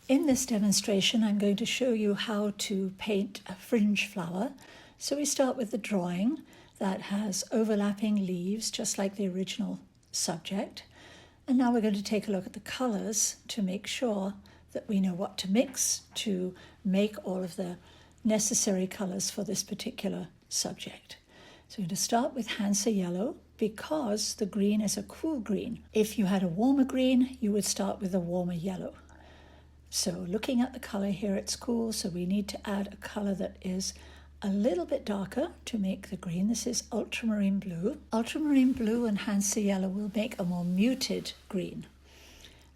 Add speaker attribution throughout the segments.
Speaker 1: In this demonstration, I'm going to show you how to paint a fringe flower. So we start with the drawing that has overlapping leaves, just like the original subject. And now we're going to take a look at the colors to make sure that we know what to mix to make all of the necessary colors for this particular subject. So we're going to start with Hansa yellow because the green is a cool green. If you had a warmer green, you would start with a warmer yellow. So looking at the color here, it's cool, so we need to add a color that is a little bit darker to make the green. This is ultramarine blue. Ultramarine blue and Hansa yellow will make a more muted green.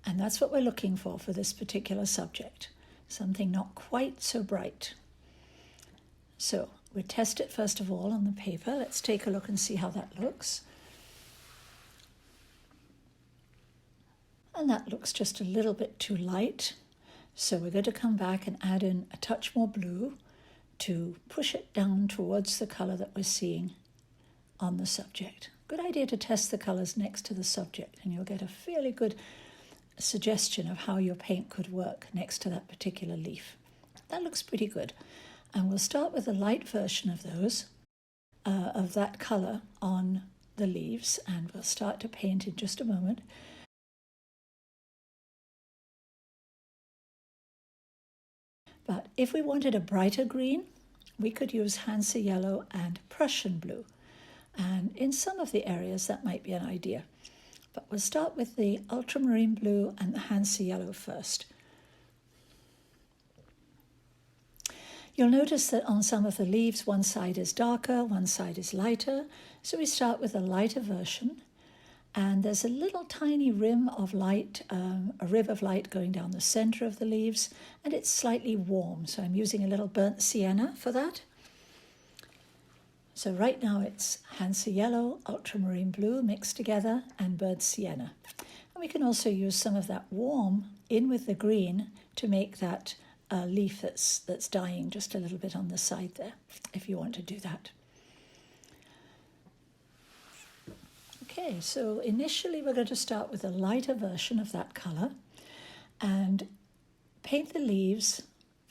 Speaker 1: And that's what we're looking for this particular subject. Something not quite so bright. So we'll test it first of all on the paper. Let's take a look and see how that looks. And that looks just a little bit too light. So we're going to come back and add in a touch more blue to push it down towards the color that we're seeing on the subject. Good idea to test the colors next to the subject, and you'll get a fairly good suggestion of how your paint could work next to that particular leaf. That looks pretty good. And we'll start with a light version of of that color on the leaves, and we'll start to paint in just a moment. But if we wanted a brighter green, we could use Hansa yellow and Prussian blue. And in some of the areas, that might be an idea. But we'll start with the ultramarine blue and the Hansa yellow first. You'll notice that on some of the leaves, one side is darker, one side is lighter. So we start with a lighter version. And there's a little tiny rim of light, a rib of light going down the center of the leaves, and it's slightly warm. So I'm using a little burnt sienna for that. So right now it's Hansa yellow, ultramarine blue mixed together, and burnt sienna. And we can also use some of that warm in with the green to make that leaf that's dying just a little bit on the side there, if you want to do that. Okay, so initially we're going to start with a lighter version of that color and paint the leaves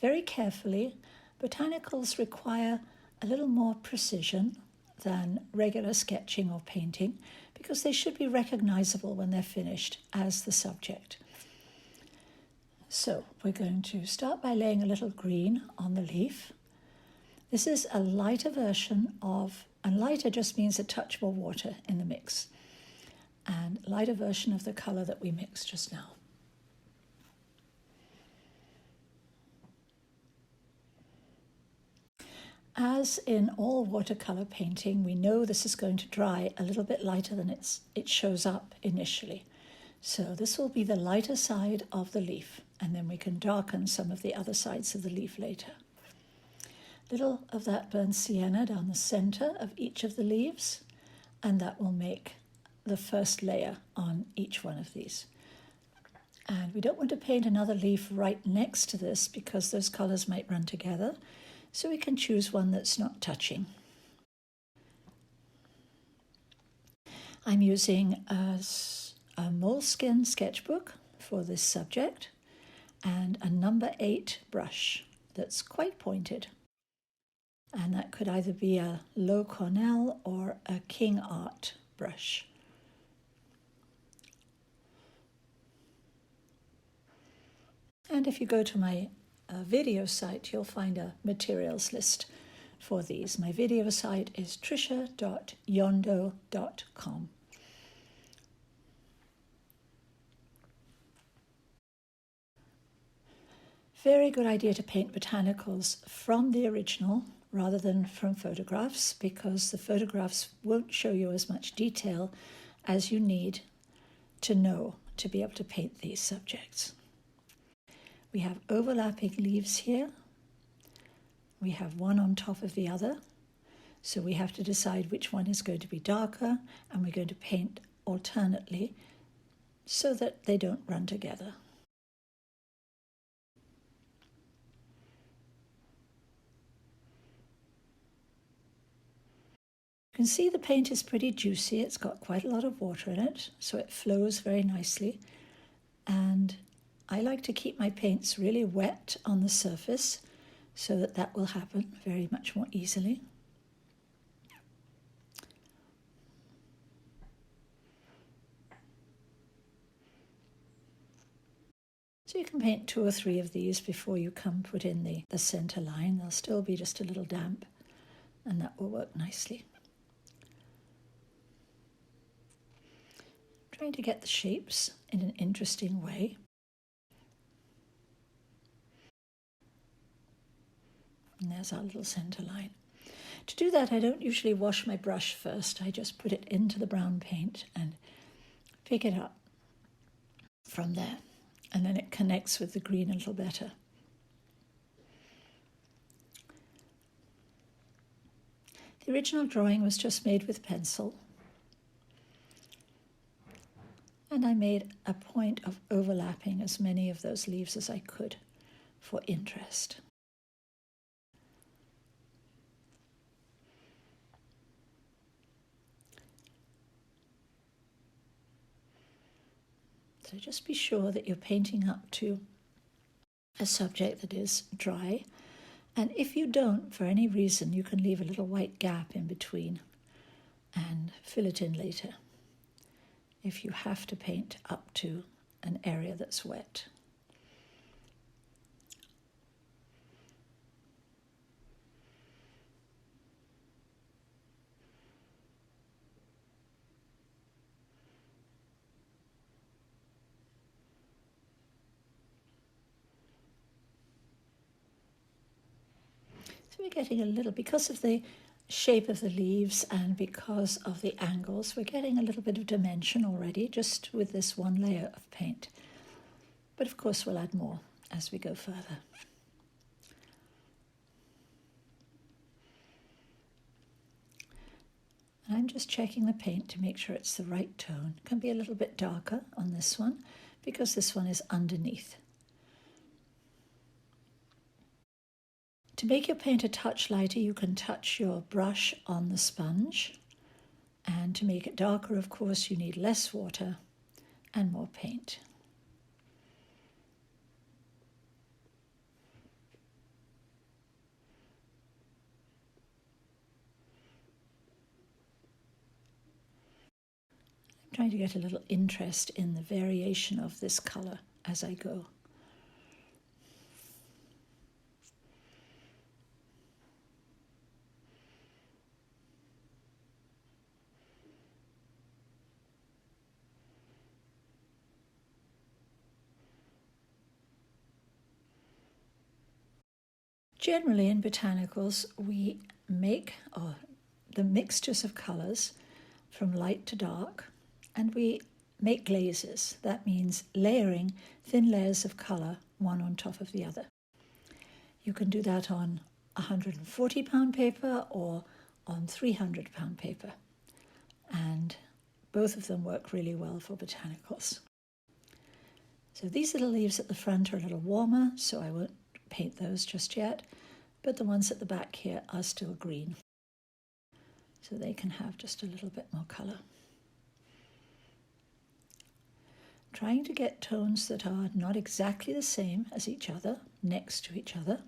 Speaker 1: very carefully. Botanicals require a little more precision than regular sketching or painting because they should be recognizable when they're finished as the subject. So we're going to start by laying a little green on the leaf. This is a lighter version and lighter just means a touch more water in the mix, and lighter version of the color that we mixed just now. As in all watercolor painting, we know this is going to dry a little bit lighter than it shows up initially. So this will be the lighter side of the leaf, and then we can darken some of the other sides of the leaf later. Little of that burnt sienna down the center of each of the leaves, and that will make the first layer on each one of these. And we don't want to paint another leaf right next to this because those colors might run together, so we can choose one that's not touching. I'm using a moleskin sketchbook for this subject and a number 8 brush that's quite pointed. And that could either be a low Cornell or a King Art brush. And if you go to my video site, you'll find a materials list for these. My video site is trisha.yondo.com. Very good idea to paint botanicals from the original rather than from photographs, because the photographs won't show you as much detail as you need to know to be able to paint these subjects. We have overlapping leaves here. We have one on top of the other, so we have to decide which one is going to be darker, and we're going to paint alternately so that they don't run together. You can see the paint is pretty juicy. It's got quite a lot of water in it, so it flows very nicely. And I like to keep my paints really wet on the surface so that that will happen very much more easily. So you can paint 2 or 3 of these before you put in the center line. They'll still be just a little damp, and that will work nicely. Trying to get the shapes in an interesting way. And there's our little center line. To do that, I don't usually wash my brush first. I just put it into the brown paint and pick it up from there. And then it connects with the green a little better. The original drawing was just made with pencil. And I made a point of overlapping as many of those leaves as I could for interest. So just be sure that you're painting up to a subject that is dry. And if you don't, for any reason, you can leave a little white gap in between and fill it in later if you have to paint up to an area that's wet. So we're getting a little, because of the shape of the leaves and because of the angles, we're getting a little bit of dimension already just with this one layer of paint. But of course we'll add more as we go further. And I'm just checking the paint to make sure it's the right tone. It can be a little bit darker on this one because this one is underneath. To make your paint a touch lighter, you can touch your brush on the sponge. And to make it darker, of course, you need less water and more paint. I'm trying to get a little interest in the variation of this color as I go. Generally in botanicals, we make the mixtures of colors from light to dark, and we make glazes. That means layering thin layers of color one on top of the other. You can do that on 140-pound paper or on 300-pound paper, and both of them work really well for botanicals. So these little leaves at the front are a little warmer, so I won't paint those just yet, but the ones at the back here are still green, so they can have just a little bit more color. Trying to get tones that are not exactly the same as each other, next to each other,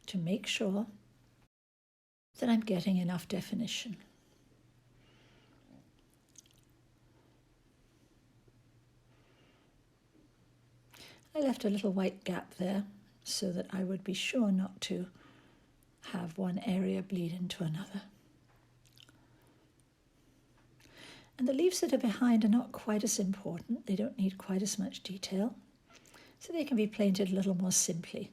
Speaker 1: to make sure that I'm getting enough definition. I left a little white gap there so that I would be sure not to have one area bleed into another. And the leaves that are behind are not quite as important. They don't need quite as much detail, so they can be painted a little more simply.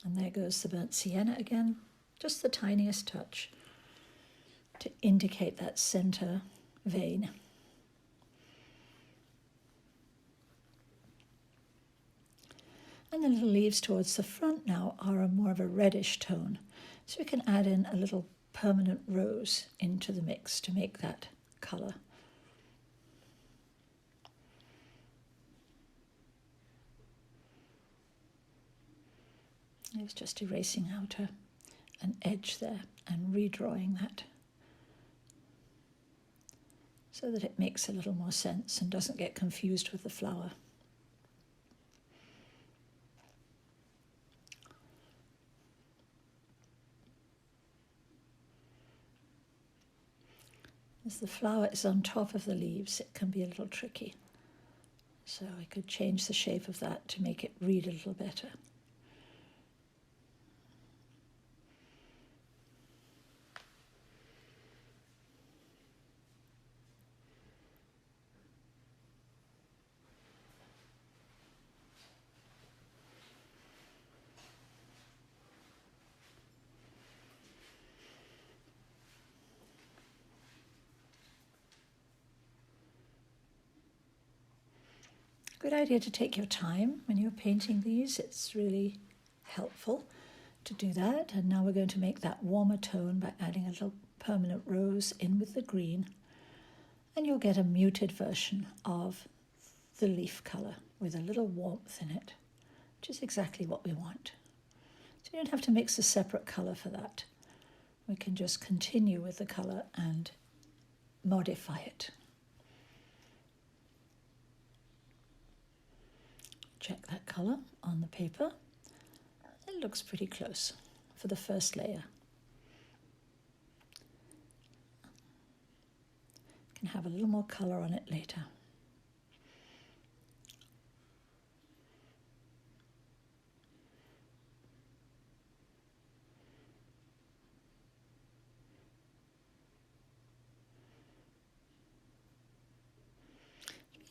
Speaker 1: And there goes the burnt sienna again, just the tiniest touch to indicate that center vein. And the little leaves towards the front now are more of a reddish tone, so we can add in a little permanent rose into the mix to make that color. I was just erasing out an edge there and redrawing that. so that it makes a little more sense and doesn't get confused with the flower. As the flower is on top of the leaves, it can be a little tricky. So I could change the shape of that to make it read a little better. Good idea to take your time when you're painting these. It's really helpful to do that. And now we're going to make that warmer tone by adding a little permanent rose in with the green. And you'll get a muted version of the leaf colour with a little warmth in it, which is exactly what we want. So you don't have to mix a separate colour for that. We can just continue with the colour and modify it. Check that colour on the paper. It looks pretty close for the first layer. You can have a little more colour on it later.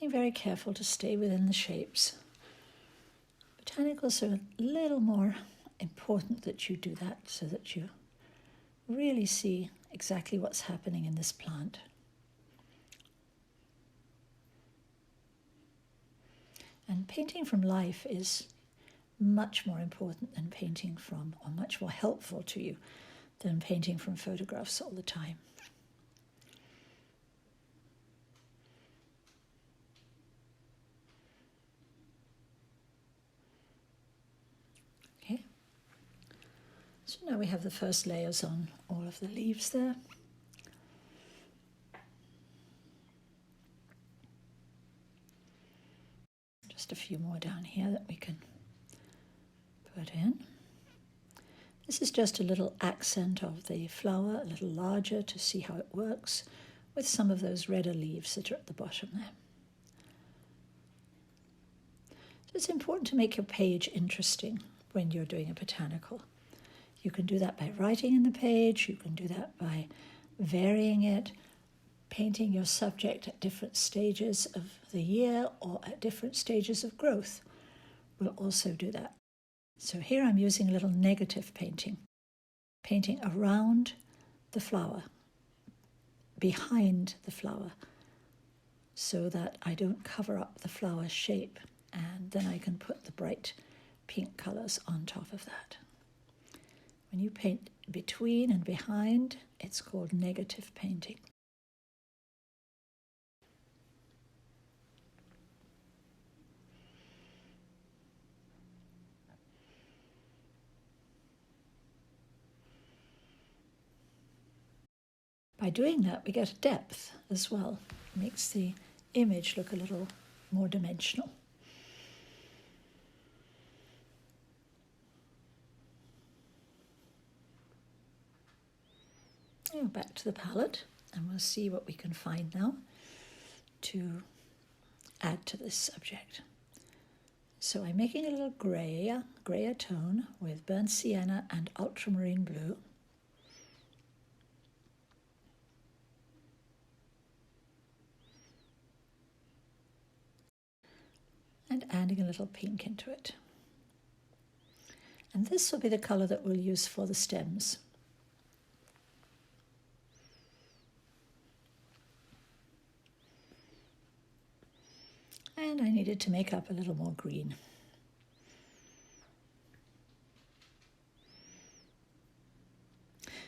Speaker 1: Being very careful to stay within the shapes. Botanicals are a little more important that you do that so that you really see exactly what's happening in this plant. And painting from life is much more important than painting from, or much more helpful to you than painting from photographs all the time. So now we have the first layers on all of the leaves there. Just a few more down here that we can put in. This is just a little accent of the flower, a little larger to see how it works with some of those redder leaves that are at the bottom there. So it's important to make your page interesting when you're doing a botanical. You can do that by writing in the page, you can do that by varying it, painting your subject at different stages of the year or at different stages of growth will also do that. So here I'm using a little negative painting, painting around the flower, behind the flower, so that I don't cover up the flower shape, and then I can put the bright pink colours on top of that. When you paint between and behind, it's called negative painting. By doing that, we get a depth as well. It makes the image look a little more dimensional. Back to the palette, and we'll see what we can find now to add to this subject. So I'm making a little grayer tone with burnt sienna and ultramarine blue. And adding a little pink into it. And this will be the colour that we'll use for the stems. And I needed to make up a little more green.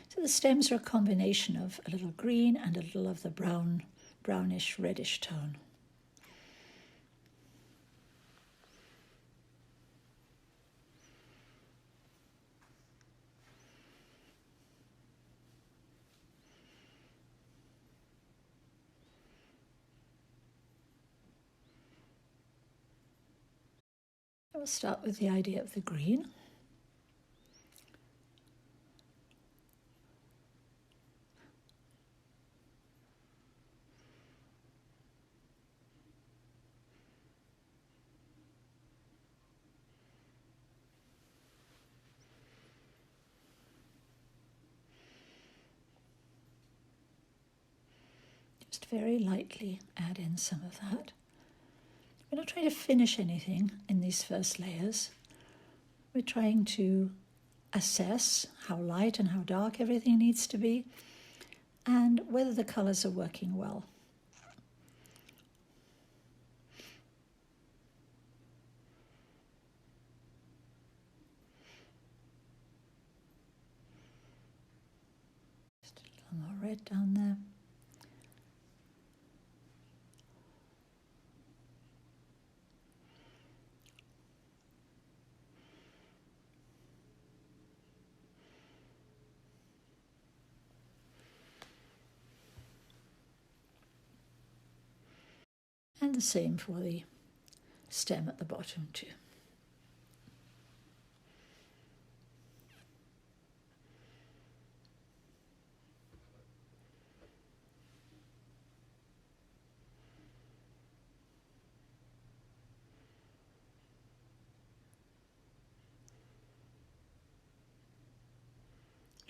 Speaker 1: So the stems are a combination of a little green and a little of the brownish reddish tone. We'll start with the idea of the green. Just very lightly add in some of that. We're not trying to finish anything in these first layers. We're trying to assess how light and how dark everything needs to be and whether the colors are working well. Just a little more red down there. And the same for the stem at the bottom too.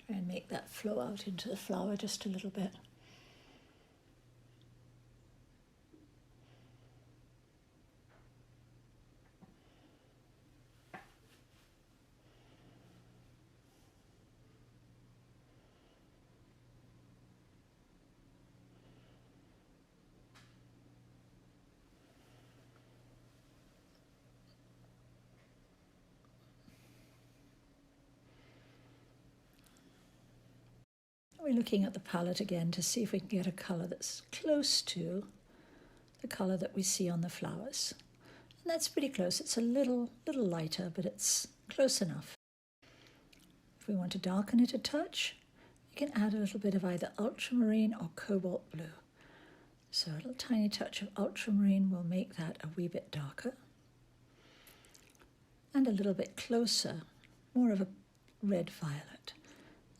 Speaker 1: Try and make that flow out into the flower just a little bit. We're looking at the palette again to see if we can get a colour that's close to the colour that we see on the flowers. And that's pretty close. It's a little lighter, but it's close enough. If we want to darken it a touch, you can add a little bit of either ultramarine or cobalt blue. So a little tiny touch of ultramarine will make that a wee bit darker. And a little bit closer, more of a red-violet.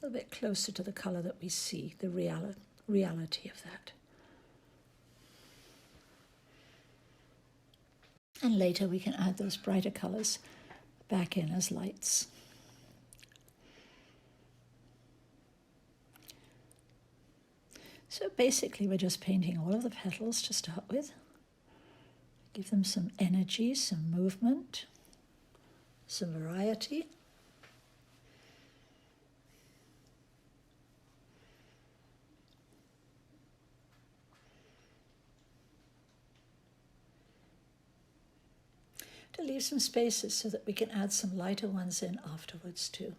Speaker 1: A little bit closer to the colour that we see, the reality of that. And later we can add those brighter colours back in as lights. So basically we're just painting all of the petals to start with. Give them some energy, some movement, some variety. To leave some spaces so that we can add some lighter ones in afterwards too.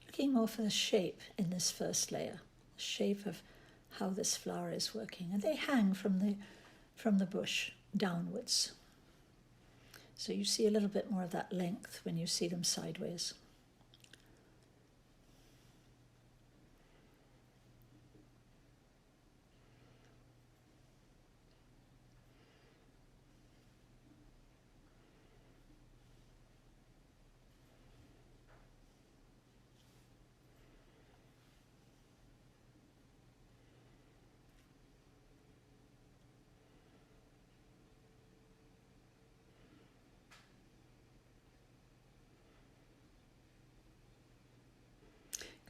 Speaker 1: Looking more for the shape in this first layer, the shape of how this flower is working, and they hang from the bush downwards. So you see a little bit more of that length when you see them sideways.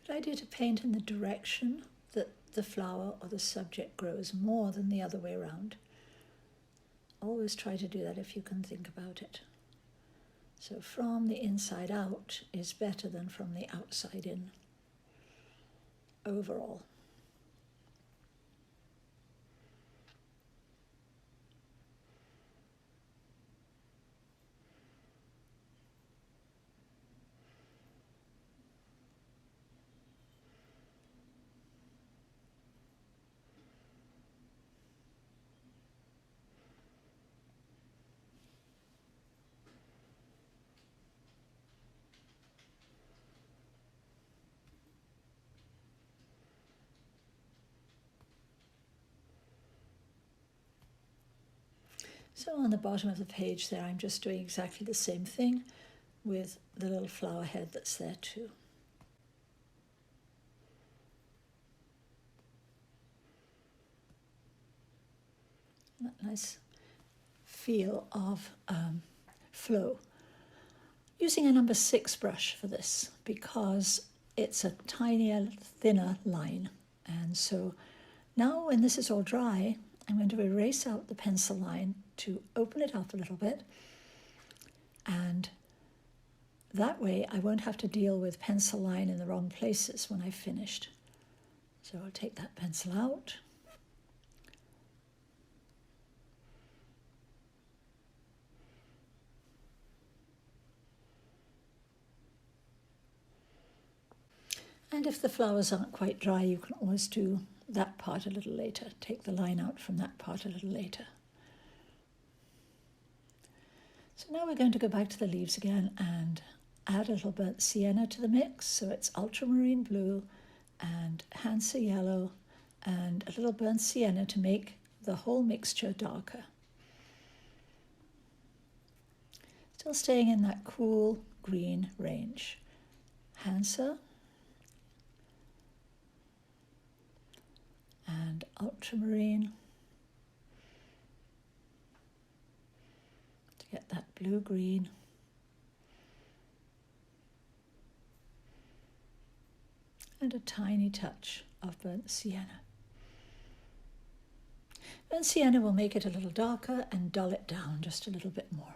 Speaker 1: Good idea to paint in the direction that the flower or the subject grows more than the other way around. Always try to do that if you can think about it. So from the inside out is better than from the outside in overall. So on the bottom of the page there, I'm just doing exactly the same thing with the little flower head that's there too. That nice feel of flow. Using a number 6 brush for this because it's a tinier, thinner line. And so now when this is all dry, I'm going to erase out the pencil line to open it up a little bit. And that way I won't have to deal with pencil line in the wrong places when I've finished. So I'll take that pencil out. And if the flowers aren't quite dry, you can always do that part a little later. Take the line out from that part a little later. So now we're going to go back to the leaves again and add a little burnt sienna to the mix. So it's ultramarine blue and Hansa yellow and a little burnt sienna to make the whole mixture darker. Still staying in that cool green range. Hansa and ultramarine to get that blue-green. And a tiny touch of burnt sienna. Burnt sienna will make it a little darker and dull it down just a little bit more.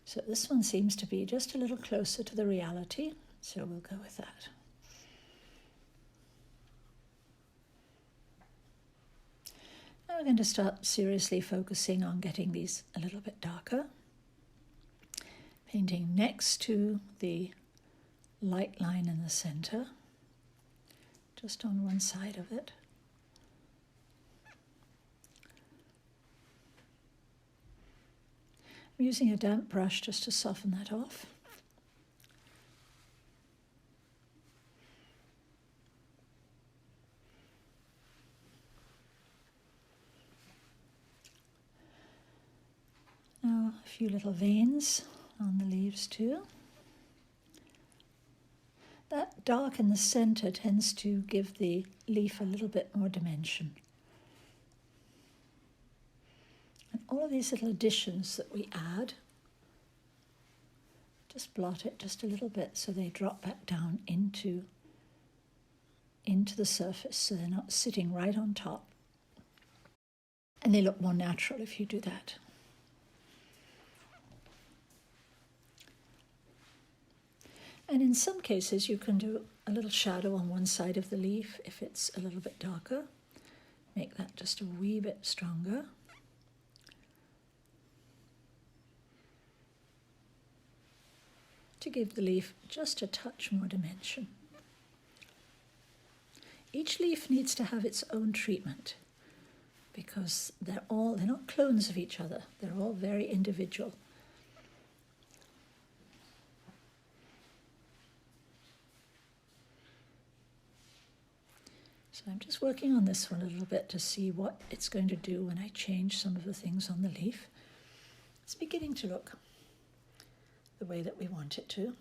Speaker 1: So this one seems to be just a little closer to the reality, so we'll go with that. Now we're going to start seriously focusing on getting these a little bit darker. Painting next to the light line in the center, just on one side of it. I'm using a damp brush just to soften that off. Now a few little veins on the leaves too. That dark in the center tends to give the leaf a little bit more dimension. And all of these little additions that we add, just blot it just a little bit so they drop back down into the surface so they're not sitting right on top. And they look more natural if you do that. And in some cases you can do a little shadow on one side of the leaf if it's a little bit darker. Make that just a wee bit stronger. To give the leaf just a touch more dimension. Each leaf needs to have its own treatment because they're not clones of each other. They're all very individual. So I'm just working on this one a little bit to see what it's going to do when I change some of the things on the leaf. It's beginning to look the way that we want it to.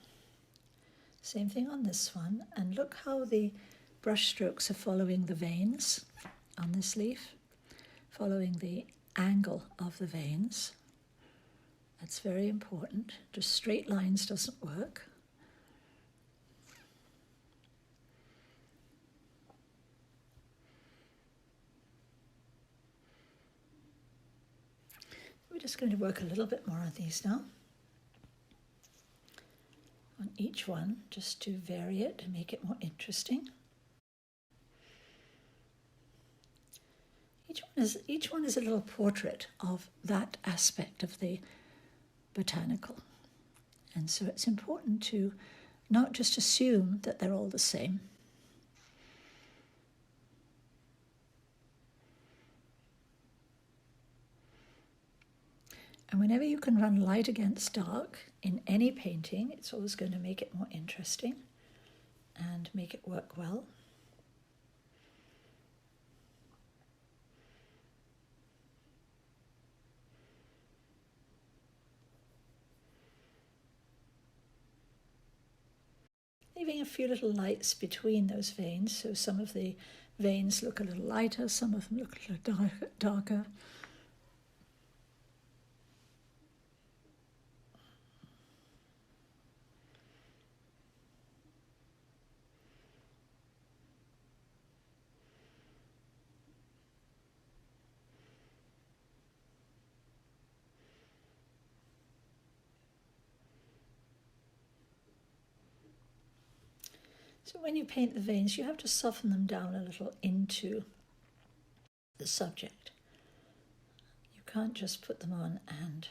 Speaker 1: Same thing on this one, and look how the brush strokes are following the veins on this leaf, following the angle of the veins. That's very important. Just straight lines doesn't work. We're just going to work a little bit more on these now. On each one, just to vary it and make it more interesting. Each one is a little portrait of that aspect of the botanical. And so it's important to not just assume that they're all the same. And whenever you can run light against dark in any painting, it's always going to make it more interesting and make it work well. leaving a few little lights between those veins, so some of the veins look a little lighter, some of them look a little darker. So when you paint the veins, you have to soften them down a little into the subject. You can't just put them on and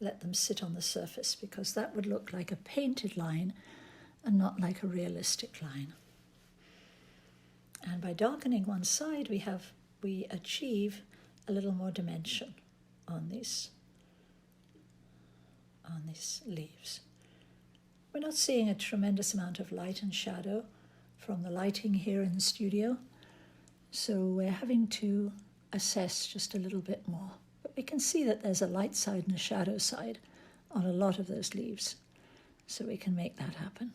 Speaker 1: let them sit on the surface, because that would look like a painted line and not like a realistic line. And by darkening one side, we achieve a little more dimension on these leaves. We're not seeing a tremendous amount of light and shadow from the lighting here in the studio, so we're having to assess just a little bit more. But we can see that there's a light side and a shadow side on a lot of those leaves, so we can make that happen.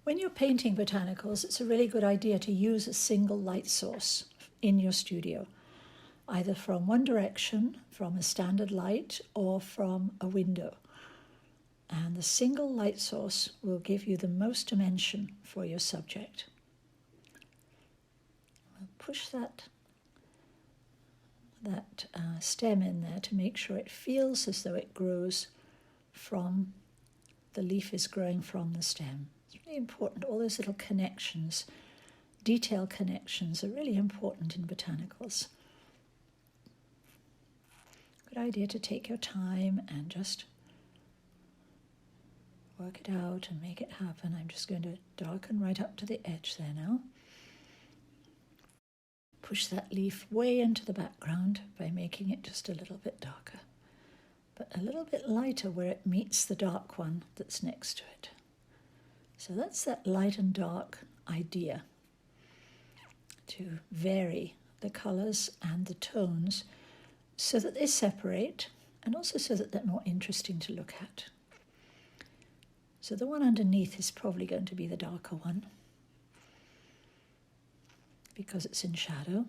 Speaker 1: When you're painting botanicals, it's a really good idea to use a single light source in your studio, either from one direction, from a standard light, or from a window. And the single light source will give you the most dimension for your subject. We'll push that stem in there to make sure it feels as though it grows from, the leaf is growing from the stem. It's really important. All those little connections, detail connections, are really important in botanicals. Good idea to take your time and just work it out and make it happen. I'm just going to darken right up to the edge there now. Push that leaf way into the background by making it just a little bit darker, but a little bit lighter where it meets the dark one that's next to it. So that's that light and dark idea, to vary the colours and the tones so that they separate, and also so that they're more interesting to look at. So the one underneath is probably going to be the darker one, because it's in shadow.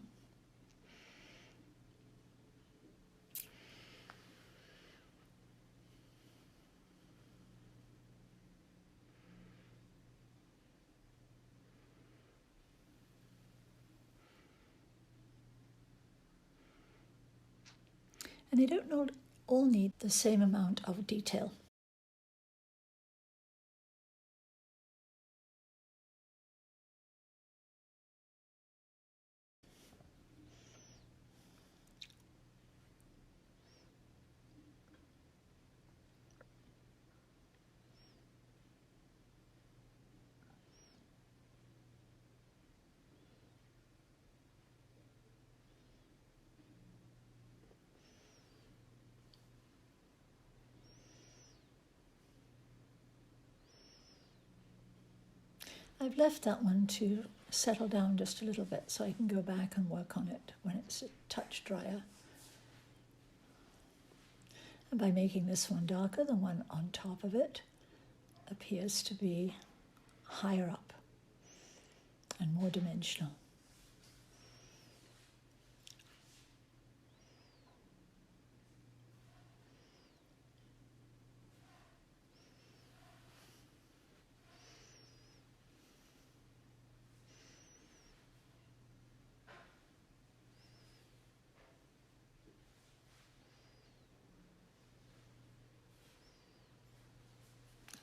Speaker 1: And they don't all need the same amount of detail. I've left that one to settle down just a little bit so I can go back and work on it when it's a touch drier. And by making this one darker, the one on top of it appears to be higher up and more dimensional.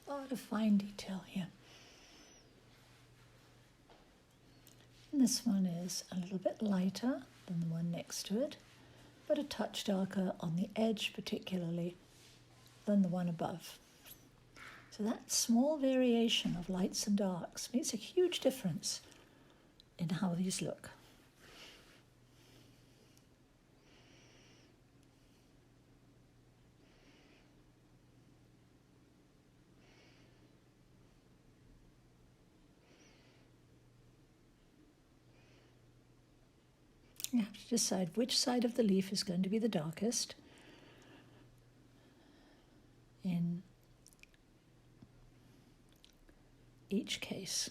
Speaker 1: A lot of fine detail here. And this one is a little bit lighter than the one next to it, but a touch darker on the edge particularly than the one above. So that small variation of lights and darks makes a huge difference in how these look. You have to decide which side of the leaf is going to be the darkest. each case.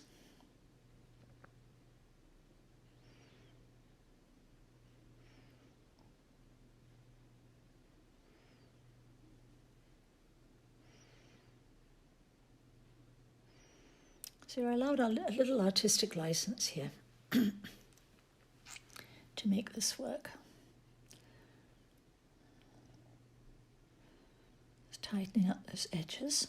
Speaker 1: So you're allowed a little artistic license here to make this work. Just tightening up those edges.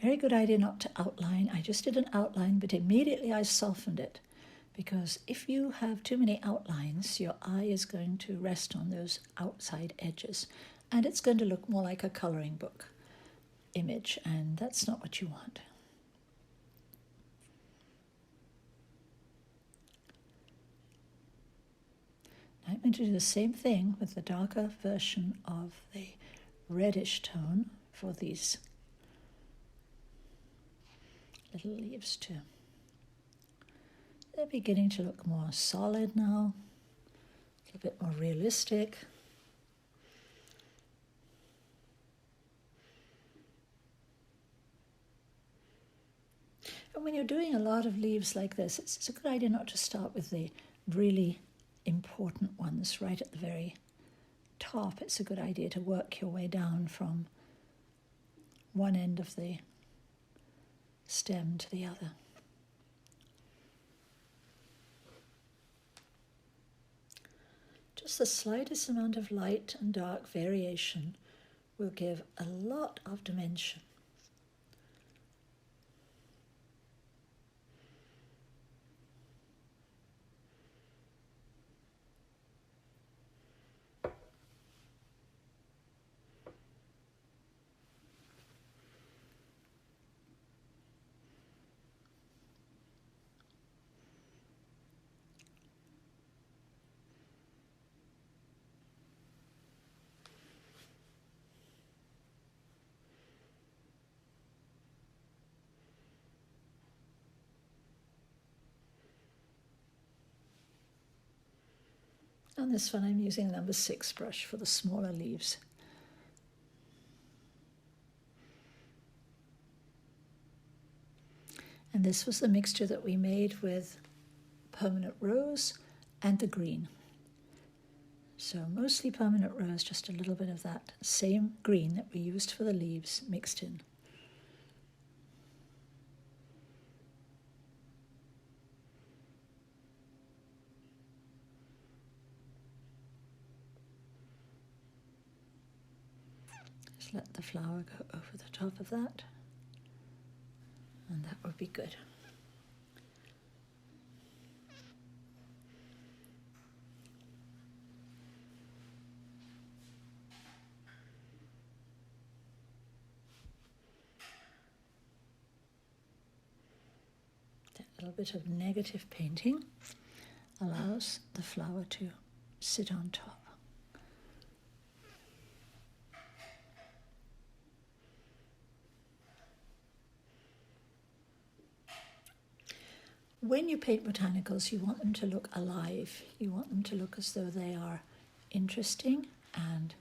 Speaker 1: Very good idea not to outline. I just did an outline, but immediately I softened it, because if you have too many outlines, your eye is going to rest on those outside edges, and it's going to look more like a coloring book image, and that's not what you want. Now I'm going to do the same thing with the darker version of the reddish tone for these little leaves too. They're beginning to look more solid now, a little bit more realistic. And when you're doing a lot of leaves like this, it's a good idea not to start with the really important ones right at the very top. It's a good idea to work your way down from one end of the stem to the other. Just the slightest amount of light and dark variation will give a lot of dimension. On this one I'm using a number 6 brush for the smaller leaves. And this was the mixture that we made with permanent rose and the green. So mostly permanent rose, just a little bit of that same green that we used for the leaves mixed in. Just let the flower go over the top of that, and that would be good. That little bit of negative painting allows the flower to sit on top. When you paint botanicals, you want them to look alive. You want them to look as though they are interesting and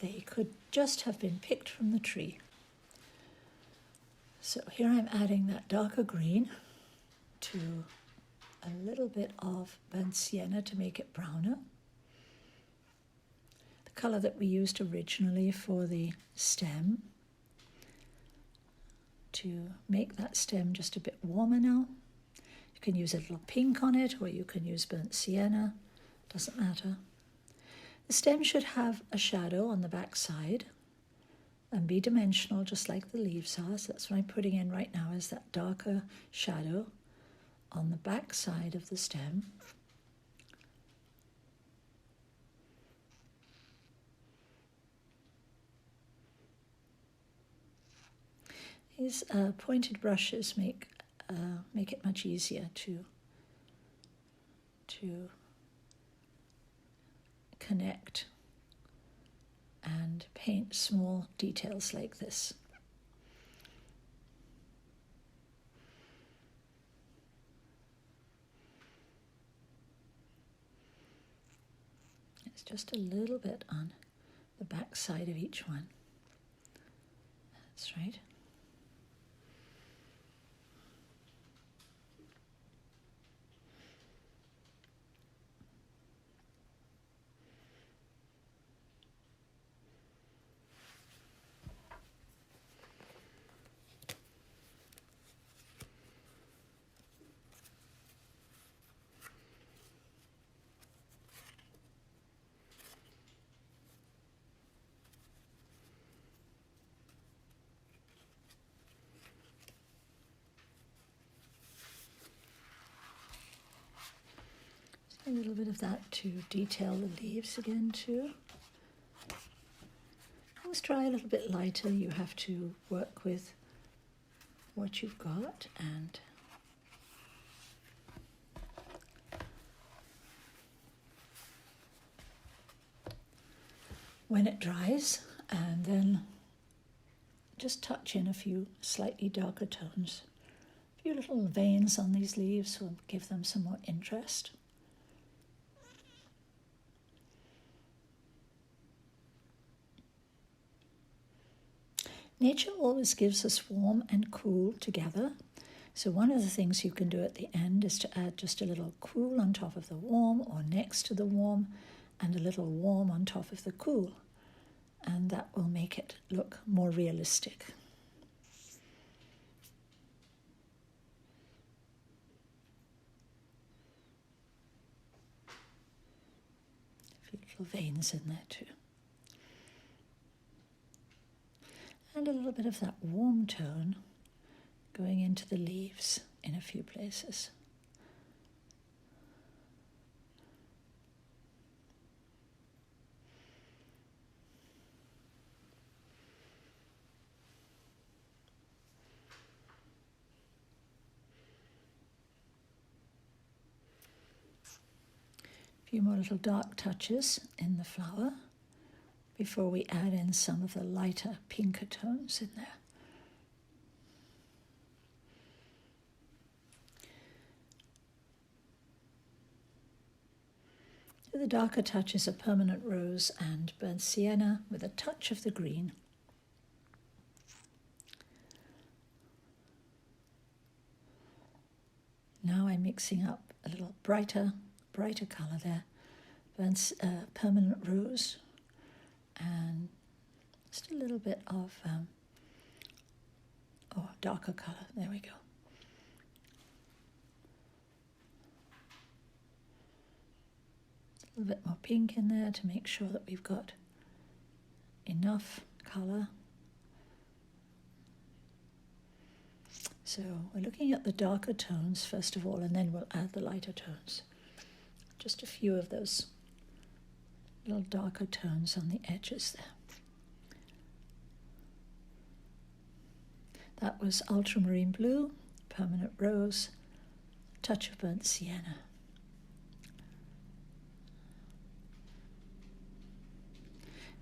Speaker 1: they could just have been picked from the tree. So here I'm adding that darker green to a little bit of burnt sienna to make it browner. The colour that we used originally for the stem to make that stem just a bit warmer now. You can use a little pink on it, or you can use burnt sienna, doesn't matter. The stem should have a shadow on the back side and be dimensional just like the leaves are. So that's what I'm putting in right now, is that darker shadow on the back side of the stem. These pointed brushes make it much easier to connect and paint small details like this. It's just a little bit on the back side of each one. That's right. A little bit of that to detail the leaves again too. Things dry a little bit lighter. You have to work with what you've got, and when it dries, and then just touch in a few slightly darker tones. A few little veins on these leaves will give them some more interest. Nature always gives us warm and cool together. So one of the things you can do at the end is to add just a little cool on top of the warm or next to the warm, and a little warm on top of the cool. And that will make it look more realistic. A few little veins in there too. And a little bit of that warm tone going into the leaves in a few places. A few more little dark touches in the flower before we add in some of the lighter, pinker tones in there. The darker touches are permanent rose and burnt sienna with a touch of the green. Now I'm mixing up a little brighter colour there. Burnt permanent rose and just a little bit of darker colour. There we go. A little bit more pink in there to make sure that we've got enough colour. So we're looking at the darker tones first of all, and then we'll add the lighter tones. Just a few of those little darker tones on the edges there. That was ultramarine blue, permanent rose, touch of burnt sienna.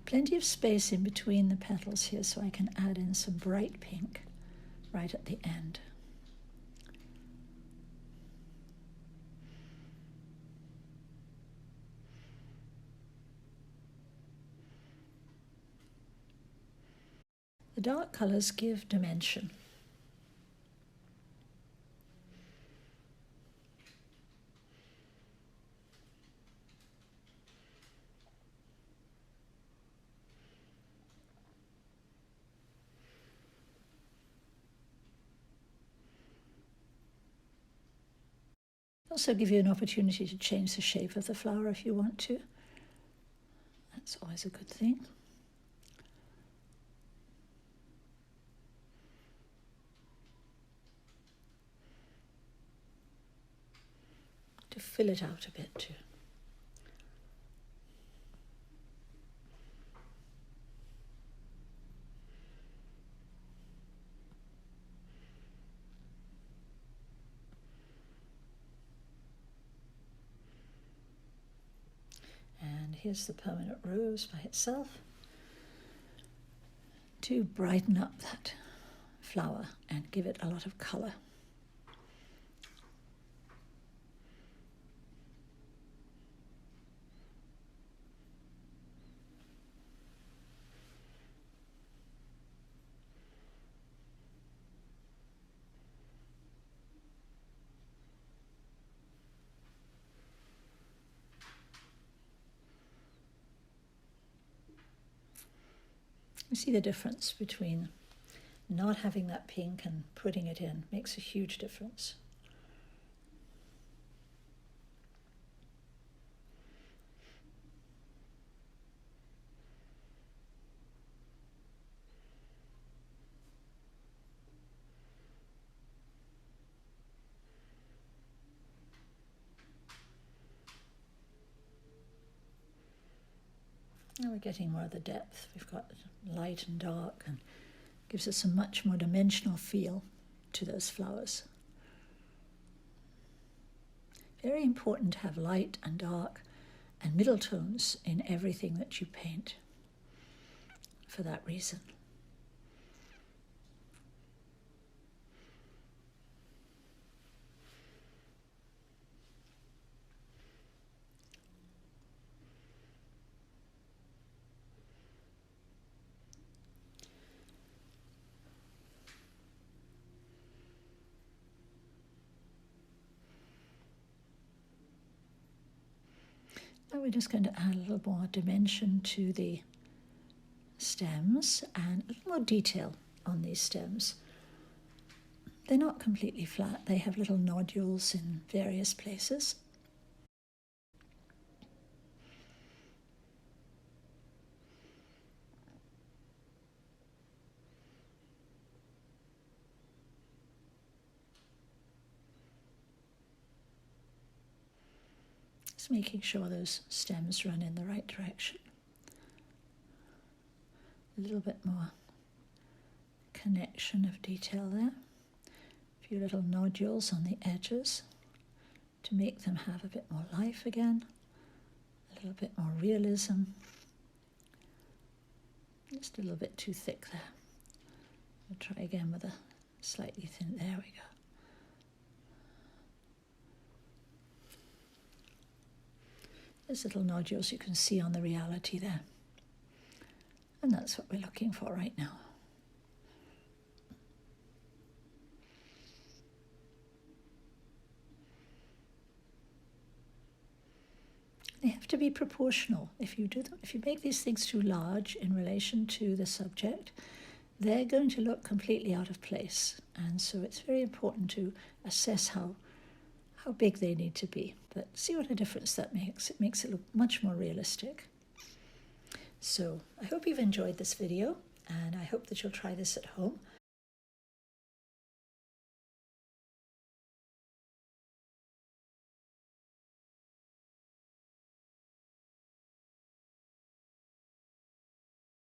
Speaker 1: Plenty of space in between the petals here, so I can add in some bright pink right at the end. The dark colours give dimension. Also give you an opportunity to change the shape of the flower if you want to. That's always a good thing. To fill it out a bit too. And here's the permanent rose by itself to brighten up that flower and give it a lot of colour. You see the difference between not having that pink and putting it in makes a huge difference. Now we're getting more of the depth. We've got light and dark, and gives us a much more dimensional feel to those flowers. Very important to have light and dark and middle tones in everything that you paint for that reason. Now we're just going to add a little more dimension to the stems and a little more detail on these stems. They're not completely flat, they have little nodules in various places. Just making sure those stems run in the right direction. A little bit more connection of detail there. A few little nodules on the edges to make them have a bit more life again. A little bit more realism. Just a little bit too thick there. We'll try again with a slightly thin. There we go. There's little nodules you can see on the reality there. And that's what we're looking for right now. They have to be proportional. If you make these things too large in relation to the subject, they're going to look completely out of place. And so it's very important to assess how big they need to be. But see what a difference that makes. It makes it look much more realistic. So I hope you've enjoyed this video, and I hope that you'll try this at home.